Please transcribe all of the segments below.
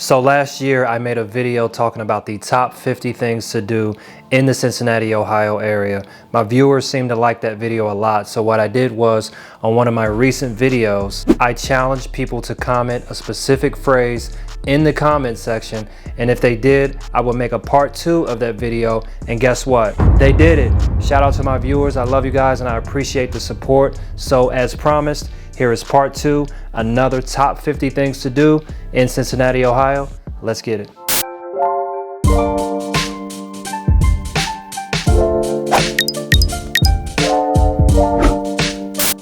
So last year I made a video talking about the top 50 things to do in the Cincinnati, Ohio area. My viewers seemed to like that video a lot, so what I did was, on one of my recent videos, I challenged people to comment a specific phrase in the comment section, and if they did, I would make a part 2 of that video, and guess what? They did it! Shout out to my viewers, I love you guys and I appreciate the support. So as promised, here is part 2, another top 50 things to do in Cincinnati, Ohio. Let's get it.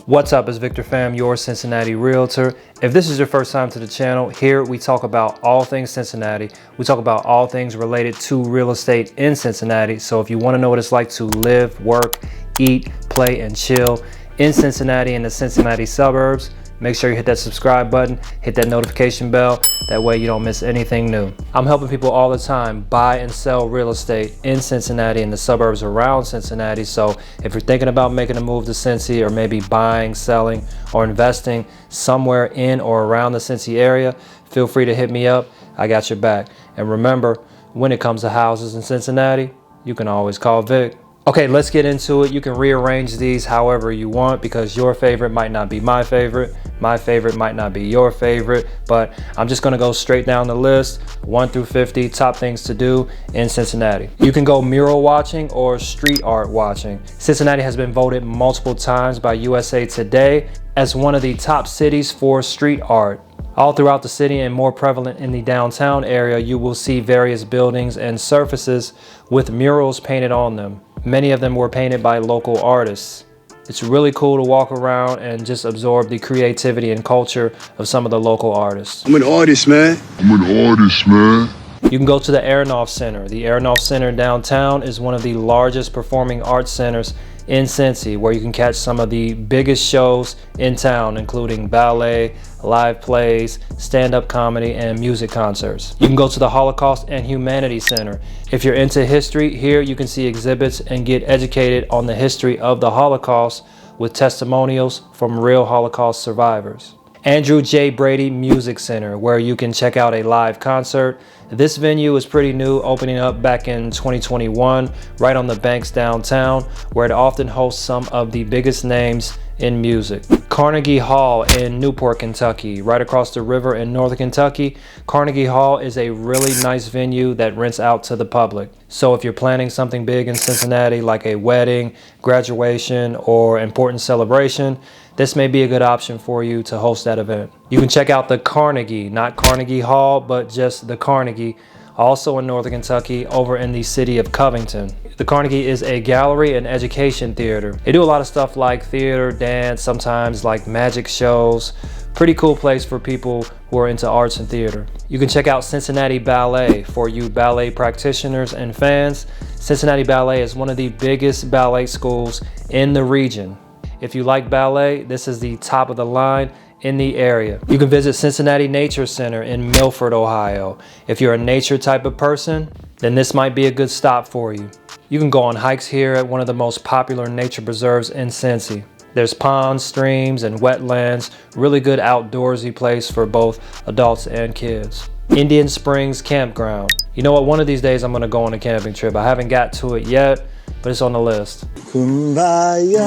What's up, it's Victor Pham, your Cincinnati realtor. If this is your first time to the channel, here we talk about all things Cincinnati. We talk about all things related to real estate in Cincinnati. So if you want to know what it's like to live, work, eat, play, and chill in Cincinnati and the Cincinnati suburbs, make sure you hit that subscribe button, hit that notification bell. That way you don't miss anything new. I'm helping people all the time buy and sell real estate in Cincinnati and the suburbs around Cincinnati. So if you're thinking about making a move to Cincy, or maybe buying, selling, or investing somewhere in or around the Cincy area, feel free to hit me up. I got your back. And remember, when it comes to houses in Cincinnati, you can always call Vic. Okay, let's get into it. You can rearrange these however you want because your favorite might not be my favorite might not be your favorite, but I'm just gonna go straight down the list, 1 through 50 top things to do in Cincinnati. You can go mural watching or street art watching. Cincinnati has been voted multiple times by USA Today as one of the top cities for street art. All throughout the city and more prevalent in the downtown area, you will see various buildings and surfaces with murals painted on them. Many of them were painted by local artists. It's really cool to walk around and just absorb the creativity and culture of some of the local artists. I'm an artist, man. You can go to the Aronoff Center. The Aronoff Center downtown is one of the largest performing arts centers in Cincy, where you can catch some of the biggest shows in town, including ballet, live plays, stand-up comedy, and music concerts. You can go to the Holocaust and Humanities Center. If you're into history, here you can see exhibits and get educated on the history of the Holocaust with testimonials from real Holocaust survivors. Andrew J. Brady Music Center, where you can check out a live concert. This venue is pretty new, opening up back in 2021, right on the banks downtown, where it often hosts some of the biggest names in music. Carnegie Hall in Newport, Kentucky, right across the river in northern Kentucky. Carnegie Hall is a really nice venue that rents out to the public. So if you're planning something big in Cincinnati, like a wedding, graduation, or important celebration, this may be a good option for you to host that event. You can check out the Carnegie, not Carnegie Hall, but just the Carnegie, also in northern Kentucky, over in the city of Covington. The Carnegie is a gallery and education theater. They do a lot of stuff like theater, dance, sometimes like magic shows. Pretty cool place for people who are into arts and theater. You can check out Cincinnati Ballet for you ballet practitioners and fans. Cincinnati Ballet is one of the biggest ballet schools in the region. If you like ballet, this is the top of the line in the area. You can visit Cincinnati Nature Center in Milford, Ohio. If you're a nature type of person, then this might be a good stop for you. You can go on hikes here at one of the most popular nature preserves in Cincy. There's ponds, streams, and wetlands. Really good outdoorsy place for both adults and kids. Indian Springs Campground. You know what, one of these days I'm gonna go on a camping trip. I haven't got to it yet, but it's on the list. Kumbaya.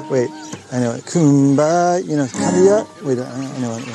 Wait, I know it. Kumbaya. You know, kumbaya. Wait, I know it.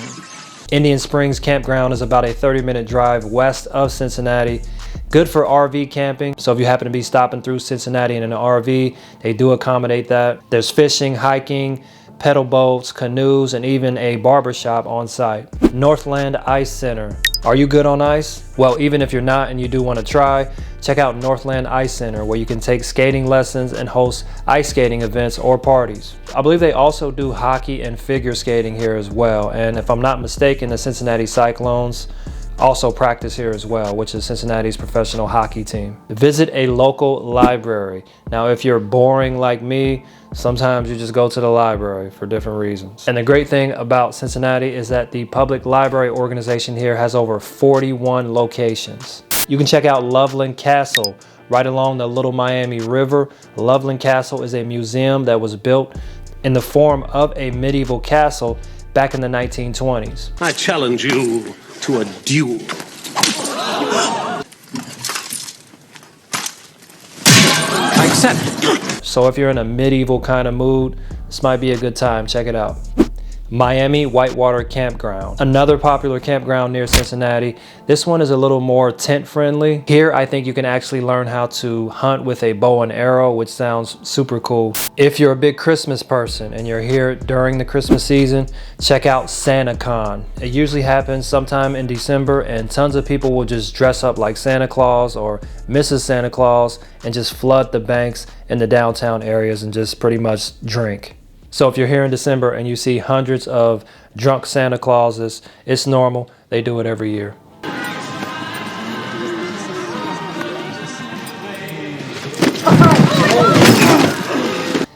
Indian Springs Campground is about a 30-minute drive west of Cincinnati. Good for RV camping. So if you happen to be stopping through Cincinnati in an RV, they do accommodate that. There's fishing, hiking, pedal boats, canoes, and even a barbershop on site. Northland Ice Center. Are you good on ice? Well, even if you're not and you do want to try, check out Northland Ice Center, where you can take skating lessons and host ice skating events or parties. I believe they also do hockey and figure skating here as well. And if I'm not mistaken, the Cincinnati Cyclones also practice here as well, which is Cincinnati's professional hockey team. Visit a local library. Now, if you're boring like me, sometimes you just go to the library for different reasons. And the great thing about Cincinnati is that the public library organization here has over 41 locations. You can check out Loveland Castle right along the Little Miami River. Loveland Castle is a museum that was built in the form of a medieval castle back in the 1920s. I challenge you to a duel. I accept. So if you're in a medieval kind of mood, this might be a good time. Check it out. Miami Whitewater Campground, another popular campground near Cincinnati. This one is a little more tent friendly. Here I think you can actually learn how to hunt with a bow and arrow, which sounds super cool. If you're a big Christmas person and you're here during the Christmas season, check out SantaCon. It usually happens sometime in December, and tons of people will just dress up like Santa Claus or Mrs. Santa Claus and just flood the banks in the downtown areas and just pretty much drink. So if you're here in December and you see hundreds of drunk Santa Clauses, it's normal. They do it every year.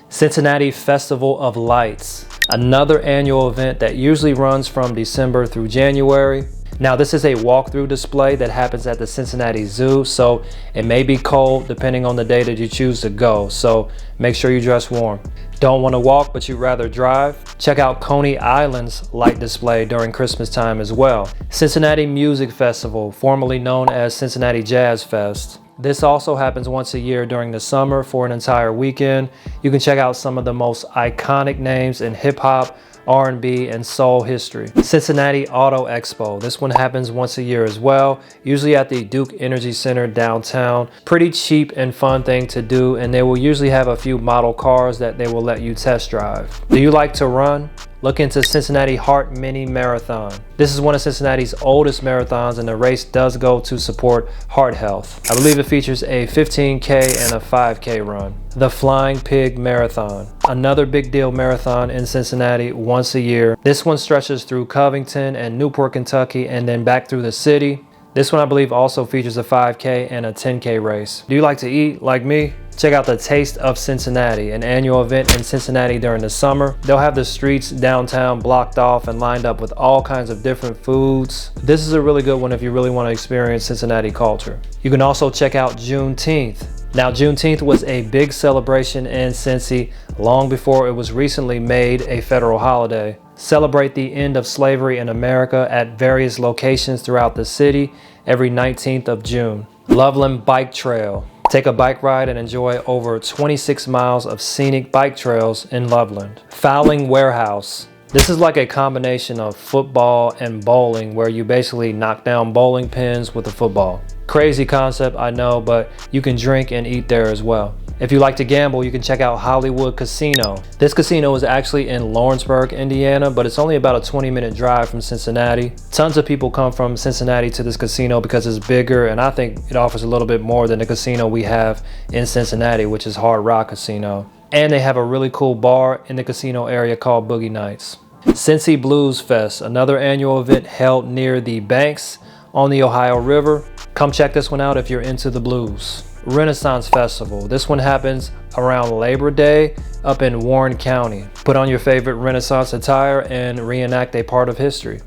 Cincinnati Festival of Lights, another annual event that usually runs from December through January. Now this is a walkthrough display that happens at the Cincinnati Zoo, so it may be cold depending on the day that you choose to go, so make sure you dress warm. Don't want to walk but you'd rather drive? Check out Coney Island's light display during Christmas time as well. Cincinnati Music Festival, formerly known as Cincinnati Jazz Fest. This also happens once a year during the summer for an entire weekend. You can check out some of the most iconic names in hip-hop, R&B, and soul history. Cincinnati Auto Expo. This one happens once a year as well, usually at the Duke Energy Center downtown. Pretty cheap and fun thing to do, and they will usually have a few model cars that they will let you test drive. Do you like to run? Look into Cincinnati Heart Mini Marathon. This is one of Cincinnati's oldest marathons, and the race does go to support heart health. I believe it features a 15K and a 5K run. The Flying Pig Marathon, another big deal marathon in Cincinnati once a year. This one stretches through Covington and Newport, Kentucky, and then back through the city. This one I believe also features a 5K and a 10K race. Do you like to eat like me? Check out the Taste of Cincinnati, an annual event in Cincinnati during the summer. They'll have the streets downtown blocked off and lined up with all kinds of different foods. This is a really good one if you really want to experience Cincinnati culture. You can also check out Juneteenth. Now Juneteenth was a big celebration in Cincy long before it was recently made a federal holiday. Celebrate the end of slavery in America at various locations throughout the city every 19th of June. Loveland Bike Trail. Take a bike ride and enjoy over 26 miles of scenic bike trails in Loveland. Fowling Warehouse. This is like a combination of football and bowling where you basically knock down bowling pins with a football. Crazy concept, I know, but you can drink and eat there as well. If you like to gamble, you can check out Hollywood Casino. This casino is actually in Lawrenceburg, Indiana, but it's only about a 20-minute drive from Cincinnati. Tons of people come from Cincinnati to this casino because it's bigger, and I think it offers a little bit more than the casino we have in Cincinnati, which is Hard Rock Casino. And they have a really cool bar in the casino area called Boogie Nights. Cincy Blues Fest, another annual event held near the banks on the Ohio River. Come check this one out if you're into the blues. Renaissance Festival. This one happens around Labor Day up in Warren County. Put on your favorite Renaissance attire and reenact a part of history.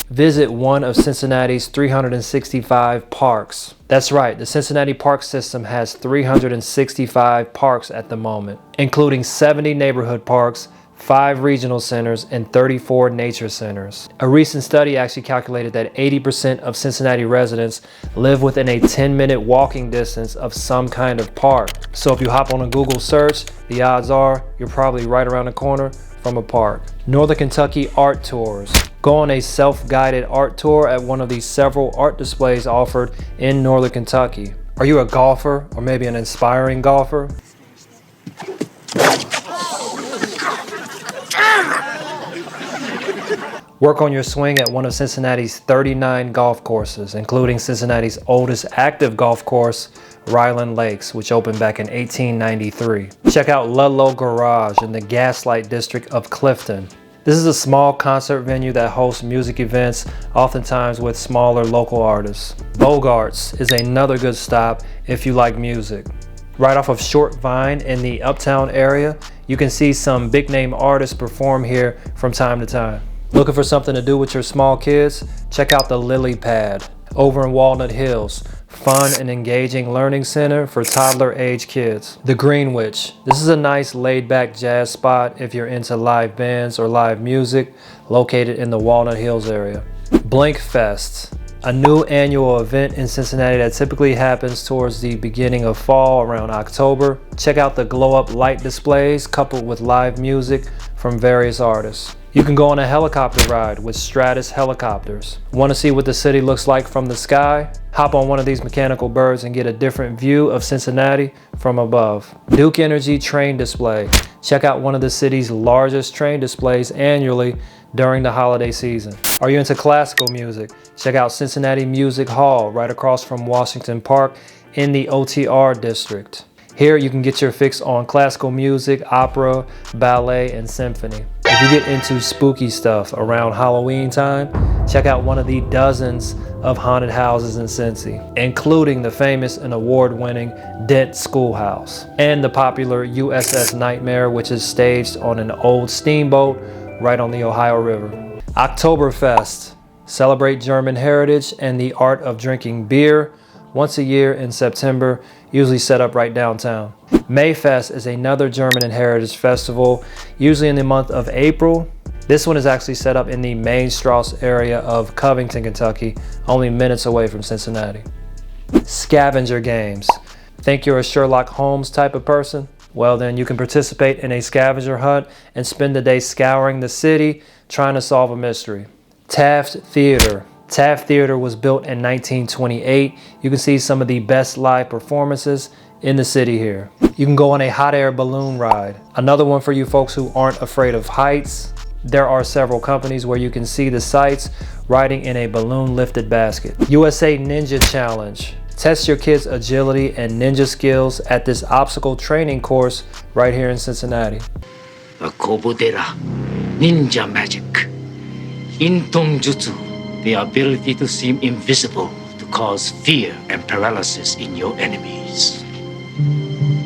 Visit one of Cincinnati's 365 parks. That's right, the Cincinnati Park System has 365 parks at the moment, including 70 neighborhood parks, 5 regional centers, and 34 nature centers. A recent study actually calculated that 80% of Cincinnati residents live within a 10-minute walking distance of some kind of park. So if you hop on a Google search, the odds are you're probably right around the corner from a park. Northern Kentucky Art Tours. Go on a self-guided art tour at one of the several art displays offered in Northern Kentucky. Are you a golfer or maybe an inspiring golfer? Work on your swing at one of Cincinnati's 39 golf courses, including Cincinnati's oldest active golf course, Ryland Lakes, which opened back in 1893. Check out Ludlow Garage in the Gaslight District of Clifton. This is a small concert venue that hosts music events, oftentimes with smaller local artists. Bogart's is another good stop if you like music. Right off of Short Vine in the Uptown area, you can see some big name artists perform here from time to time. Looking for something to do with your small kids? Check out the Lily Pad over in Walnut Hills. Fun and engaging learning center for toddler age kids. The Greenwich. This is a nice laid back jazz spot if you're into live bands or live music, located in the Walnut Hills area. Blink Fest. a new annual event in Cincinnati that typically happens towards the beginning of fall around October. Check out the glow-up light displays coupled with live music from various artists. You can go on a helicopter ride with Stratus helicopters. Want to see what the city looks like from the sky? Hop on one of these mechanical birds and get a different view of Cincinnati from above. Duke Energy train display. Check out one of the city's largest train displays annually during the holiday season. Are you into classical music? Check out Cincinnati Music Hall right across from Washington Park in the OTR district. Here you can get your fix on classical music, opera, ballet, and symphony. If you get into spooky stuff around Halloween time, check out one of the dozens of haunted houses in Cincy, including the famous and award-winning Dent Schoolhouse and the popular USS Nightmare, which is staged on an old steamboat right on the Ohio River. Oktober Fest. Celebrate German heritage and the art of drinking beer once a year in September, usually set up right downtown. Mayfest is another German and heritage festival, usually in the month of April. This one is actually set up in the main Strauss area of Covington, Kentucky, only minutes away from Cincinnati. Scavenger games. Think you're a Sherlock Holmes type of person? Well then, you can participate in a scavenger hunt and spend the day scouring the city trying to solve a mystery. Taft Theatre. Taft Theatre was built in 1928. You can see some of the best live performances in the city here. You can go on a hot air balloon ride. Another one for you folks who aren't afraid of heights. There are several companies where you can see the sights riding in a balloon lifted basket. USA Ninja Challenge. Test your kids' agility and ninja skills at this obstacle training course right here in Cincinnati. A Kobodera, ninja magic, Intong Jutsu, the ability to seem invisible to cause fear and paralysis in your enemies.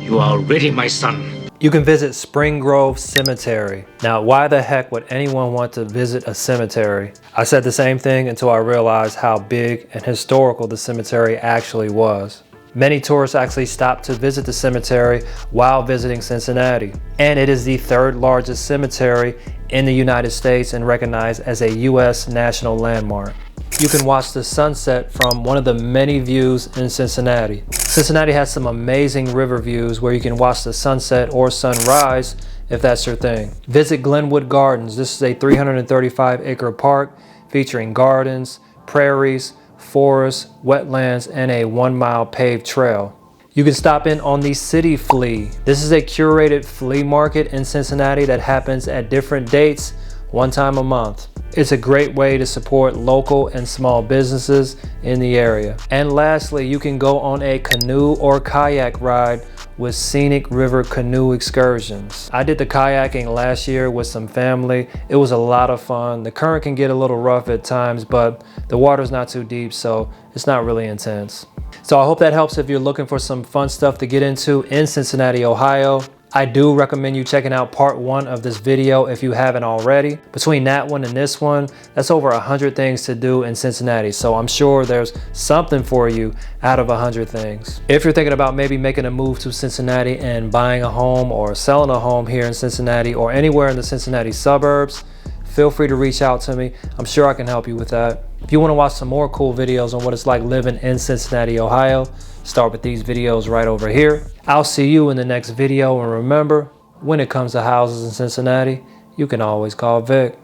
You are ready, my son. You can visit Spring Grove Cemetery. Now, why the heck would anyone want to visit a cemetery? I said the same thing until I realized how big and historical the cemetery actually was. Many tourists actually stop to visit the cemetery while visiting Cincinnati. And it is the third largest cemetery in the United States and recognized as a U.S. national landmark. You can watch the sunset from one of the many views in Cincinnati. Cincinnati has some amazing river views where you can watch the sunset or sunrise if that's your thing. Visit Glenwood Gardens. This is a 335-acre park featuring gardens, prairies, forests, wetlands, and a 1-mile paved trail. You can stop in on the City Flea. This is a curated flea market in Cincinnati that happens at different dates, one time a month. It's a great way to support local and small businesses in the area. And lastly, you can go on a canoe or kayak ride with Scenic River Canoe Excursions. I did the kayaking last year with some family. It was a lot of fun. The current can get a little rough at times, but the water's not too deep, so it's not really intense. So I hope that helps if you're looking for some fun stuff to get into in Cincinnati, Ohio. I do recommend you checking out part 1 of this video if you haven't already. Between that one and this one, that's over 100 things to do in Cincinnati. So I'm sure there's something for you out of 100 things. If you're thinking about maybe making a move to Cincinnati and buying a home or selling a home here in Cincinnati or anywhere in the Cincinnati suburbs, feel free to reach out to me. I'm sure I can help you with that. If you want to watch some more cool videos on what it's like living in Cincinnati, Ohio, start with these videos right over here. I'll see you in the next video, and remember, when it comes to houses in Cincinnati, you can always call Vic.